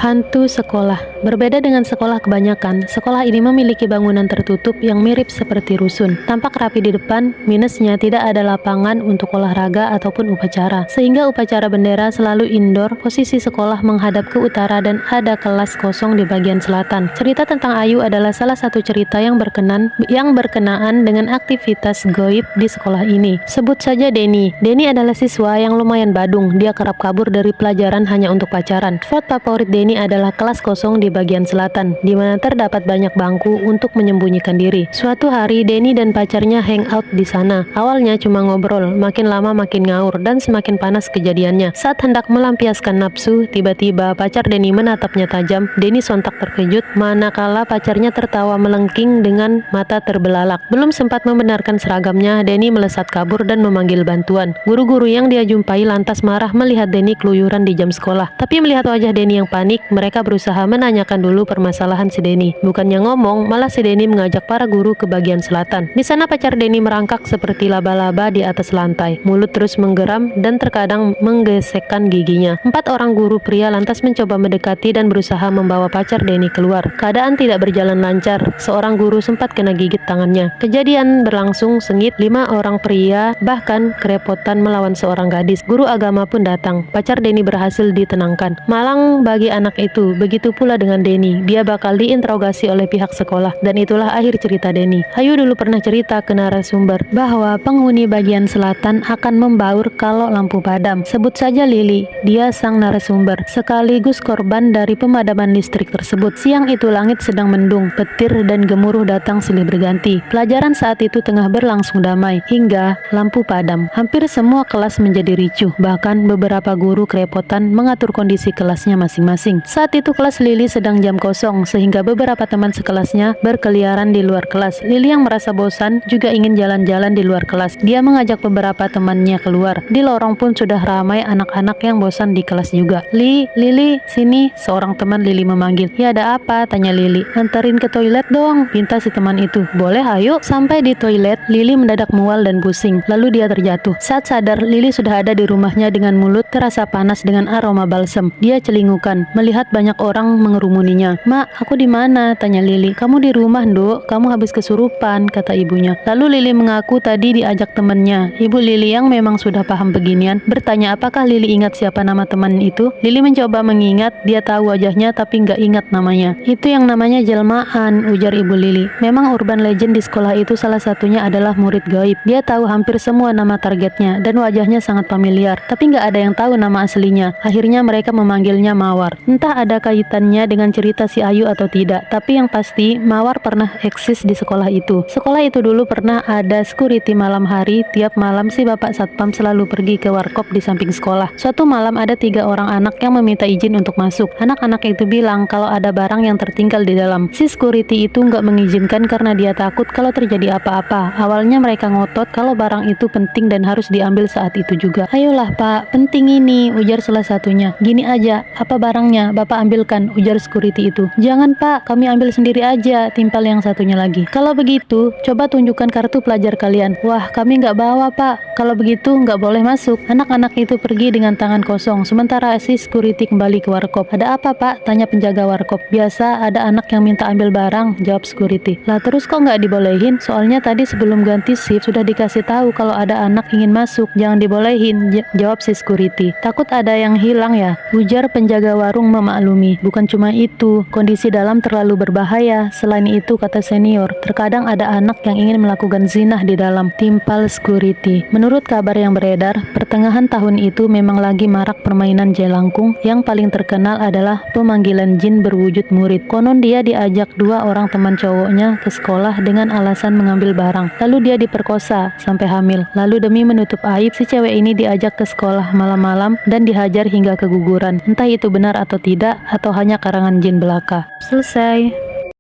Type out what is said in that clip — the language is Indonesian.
Hantu sekolah. Berbeda dengan sekolah kebanyakan, sekolah ini memiliki bangunan tertutup yang mirip seperti rusun. Tampak rapi di depan, minusnya tidak ada lapangan untuk olahraga ataupun upacara. Sehingga upacara bendera selalu indoor, posisi sekolah menghadap ke utara dan ada kelas kosong di bagian selatan. Cerita tentang Ayu adalah salah satu cerita yang berkenaan dengan aktivitas goib di sekolah ini. Sebut saja Denny. Denny adalah siswa yang lumayan badung. Dia kerap kabur dari pelajaran hanya untuk pacaran. Spot favorit Denny adalah kelas kosong di bagian selatan, di mana terdapat banyak bangku untuk menyembunyikan diri. Suatu hari, Denny dan pacarnya hangout di sana. Awalnya cuma ngobrol, makin lama makin ngaur, dan semakin panas kejadiannya. Saat hendak melampiaskan nafsu, tiba-tiba pacar Denny menatapnya tajam. Denny sontak terkejut, manakala pacarnya tertawa melengking dengan mata terbelalak. Belum sempat membenarkan seragamnya, Denny melesat kabur dan memanggil bantuan. Guru-guru yang dia jumpai lantas marah melihat Denny keluyuran di jam sekolah. Tapi melihat wajah Denny yang panik, mereka berusaha menanyakan dulu permasalahan si Denny. Bukannya ngomong, malah si Denny mengajak para guru ke bagian selatan. Di sana pacar Denny merangkak seperti laba-laba di atas lantai. Mulut terus menggeram dan terkadang menggesekkan giginya. 4 orang guru pria lantas mencoba mendekati dan berusaha membawa pacar Denny keluar. Keadaan tidak berjalan lancar. Seorang guru sempat kena gigit tangannya. Kejadian berlangsung sengit. 5 orang pria bahkan kerepotan melawan seorang gadis. Guru agama pun datang. Pacar Denny berhasil ditenangkan. Malang bagi anak itu, begitu pula dengan Denny. Dia bakal diinterogasi oleh pihak sekolah, dan itulah akhir cerita Denny. Ayu dulu pernah cerita ke narasumber bahwa penghuni bagian selatan akan membaur kalau lampu padam. Sebut saja Lili, dia sang narasumber, sekaligus korban dari pemadaman listrik tersebut. Siang itu langit sedang mendung, petir dan gemuruh datang silih berganti. Pelajaran saat itu tengah berlangsung damai, hingga lampu padam. Hampir semua kelas menjadi ricuh, bahkan beberapa guru kerepotan mengatur kondisi kelasnya masing-masing. Saat itu kelas Lili sedang jam kosong, sehingga beberapa teman sekelasnya berkeliaran di luar kelas. Lili yang merasa bosan juga ingin jalan-jalan di luar kelas. Dia mengajak beberapa temannya keluar. Di lorong pun sudah ramai anak-anak yang bosan di kelas juga. Lili, sini, seorang teman Lili memanggil. Ya ada apa? Tanya Lili. Anterin ke toilet dong, pinta si teman itu. Boleh, ayo. Sampai di toilet, Lili mendadak mual dan pusing. Lalu dia terjatuh. Saat sadar, Lili sudah ada di rumahnya dengan mulut terasa panas dengan aroma balsam. Dia celingukan, melihat banyak orang mengerumuninya. Mak, aku di mana? Tanya Lili. Kamu di rumah, Nduk. Kamu habis kesurupan, kata ibunya. Lalu Lili mengaku tadi diajak temannya. Ibu Lili yang memang sudah paham beginian bertanya apakah Lili ingat siapa nama teman itu. Lili mencoba mengingat, dia tahu wajahnya tapi nggak ingat namanya. Itu yang namanya jelmaan, ujar ibu Lili. Memang urban legend di sekolah itu salah satunya adalah murid gaib. Dia tahu hampir semua nama targetnya dan wajahnya sangat familiar, tapi nggak ada yang tahu nama aslinya. Akhirnya mereka memanggilnya Mawar. Entah ada kaitannya dengan cerita si Ayu atau tidak, tapi yang pasti Mawar pernah eksis di sekolah itu. Sekolah itu dulu pernah ada security malam hari. Tiap malam si bapak satpam selalu pergi ke warkop di samping sekolah. Suatu malam ada 3 orang anak yang meminta izin untuk masuk. Anak-anak itu bilang kalau ada barang yang tertinggal di dalam. Si security itu nggak mengizinkan karena dia takut kalau terjadi apa-apa. Awalnya mereka ngotot kalau barang itu penting dan harus diambil saat itu juga. Ayolah pak, penting ini, ujar salah satunya. Gini aja, apa barangnya? Bapak ambilkan, ujar security itu. Jangan pak, kami ambil sendiri aja, timpal yang satunya lagi. Kalau begitu, coba tunjukkan kartu pelajar kalian. Wah, kami nggak bawa pak. Kalau begitu nggak boleh masuk. Anak-anak itu pergi dengan tangan kosong. Sementara si security kembali ke warkop. Ada apa pak? Tanya penjaga warkop. Biasa ada anak yang minta ambil barang, jawab security. Lah terus kok nggak dibolehin? Soalnya tadi sebelum ganti shift sudah dikasih tahu kalau ada anak ingin masuk, jangan dibolehin, jawab si security. Takut ada yang hilang ya, ujar penjaga warung memaklumi. Bukan cuma itu, kondisi dalam terlalu berbahaya. Selain itu, kata senior, terkadang ada anak yang ingin melakukan zinah di dalam, timpal security. Menurut kabar yang beredar, pertengahan tahun itu memang lagi marak permainan jelangkung. Yang paling terkenal adalah pemanggilan jin berwujud murid. Konon dia diajak 2 orang teman cowoknya ke sekolah dengan alasan mengambil barang. Lalu dia diperkosa sampai hamil. Lalu demi menutup aib, si cewek ini diajak ke sekolah malam-malam dan dihajar hingga keguguran. Entah itu benar atau tidak, atau hanya karangan jin belaka. Selesai.